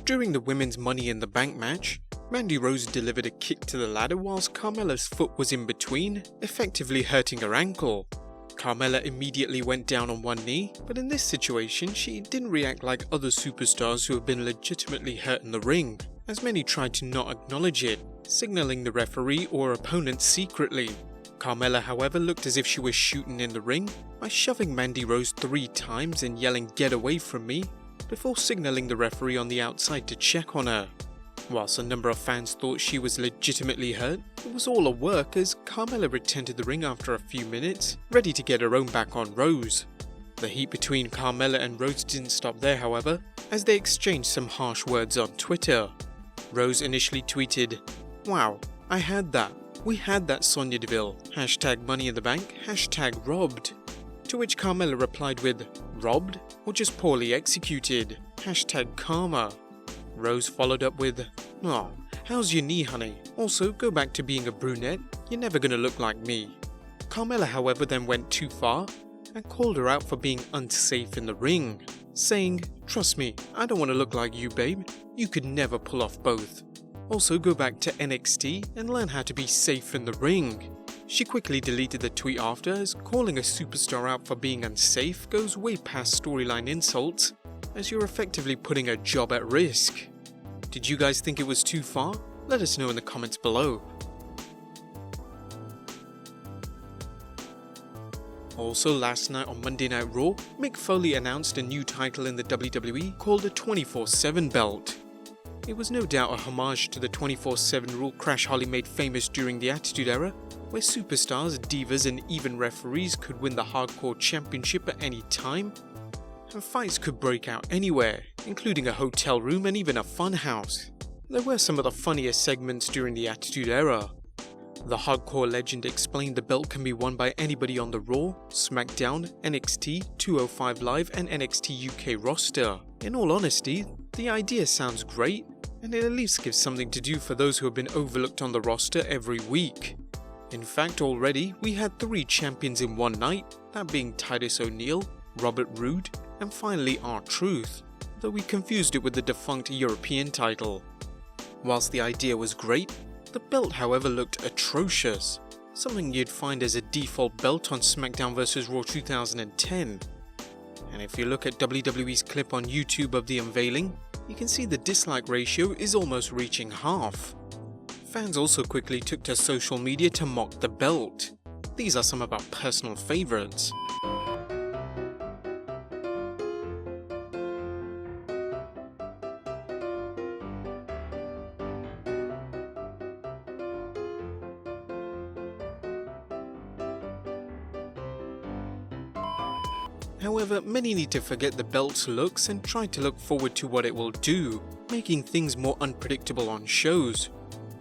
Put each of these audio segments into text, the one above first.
During the women's Money in the Bank match, Mandy Rose delivered a kick to the ladder whilst Carmella's foot was in between, effectively hurting her ankle. Carmella immediately went down on one knee, but in this situation she didn't react like other superstars who have been legitimately hurt in the ring, as many tried to not acknowledge it, signalling the referee or opponent secretly. Carmella, however, looked as if she was shooting in the ring by shoving Mandy Rose 3 times and yelling "Get away from me," before signalling the referee on the outside to check on her. Whilst a number of fans thought she was legitimately hurt, it was all a work as Carmella returned to the ring after a few minutes, ready to get her own back on Rose. The heat between Carmella and Rose didn't stop there, however, as they exchanged some harsh words on Twitter. Rose initially tweeted, "Wow, I had that. We had that Sonya Deville. #Money in the Bank. #robbed." To which Carmella replied with, "Robbed? Or just poorly executed? #karma. Rose followed up with, "Aw, how's your knee, honey? Also, go back to being a brunette. You're never gonna look like me." Carmella, however, then went too far and called her out for being unsafe in the ring, saying, "Trust me, I don't want to look like you, babe. You could never pull off both. Also, go back to NXT and learn how to be safe in the ring." She quickly deleted the tweet after, as calling a superstar out for being unsafe goes way past storyline insults, as you're effectively putting her job at risk. Did you guys think it was too far? Let us know in the comments below. Also, last night on Monday Night Raw, Mick Foley announced a new title in the WWE called the 24/7 belt. It was no doubt a homage to the 24/7 rule Crash Holly made famous during the Attitude Era, where superstars, divas and even referees could win the Hardcore Championship at any time, and fights could break out anywhere, including a hotel room and even a funhouse. There were some of the funniest segments during the Attitude Era. The Hardcore legend explained the belt can be won by anybody on the Raw, SmackDown, NXT, 205 Live and NXT UK roster. In all honesty, the idea sounds great, and it at least gives something to do for those who have been overlooked on the roster every week. In fact, already we had 3 champions in one night, that being Titus O'Neil, Robert Roode, and finally R-Truth, though we confused it with the defunct European title. Whilst the idea was great, the belt however looked atrocious, something you'd find as a default belt on SmackDown vs Raw 2010. And if you look at WWE's clip on YouTube of the unveiling, you can see the dislike ratio is almost reaching half. Fans also quickly took to social media to mock the belt. These are some of our personal favourites. However, many need to forget the belt's looks and try to look forward to what it will do, making things more unpredictable on shows,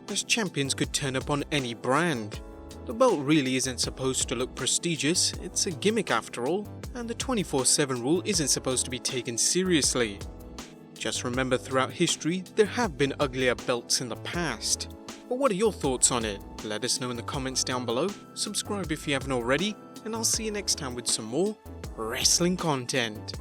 as champions could turn up on any brand. The belt really isn't supposed to look prestigious, it's a gimmick after all, and the 24/7 rule isn't supposed to be taken seriously. Just remember, throughout history, there have been uglier belts in the past. But what are your thoughts on it? Let us know in the comments down below, subscribe if you haven't already, and I'll see you next time with some more wrestling content.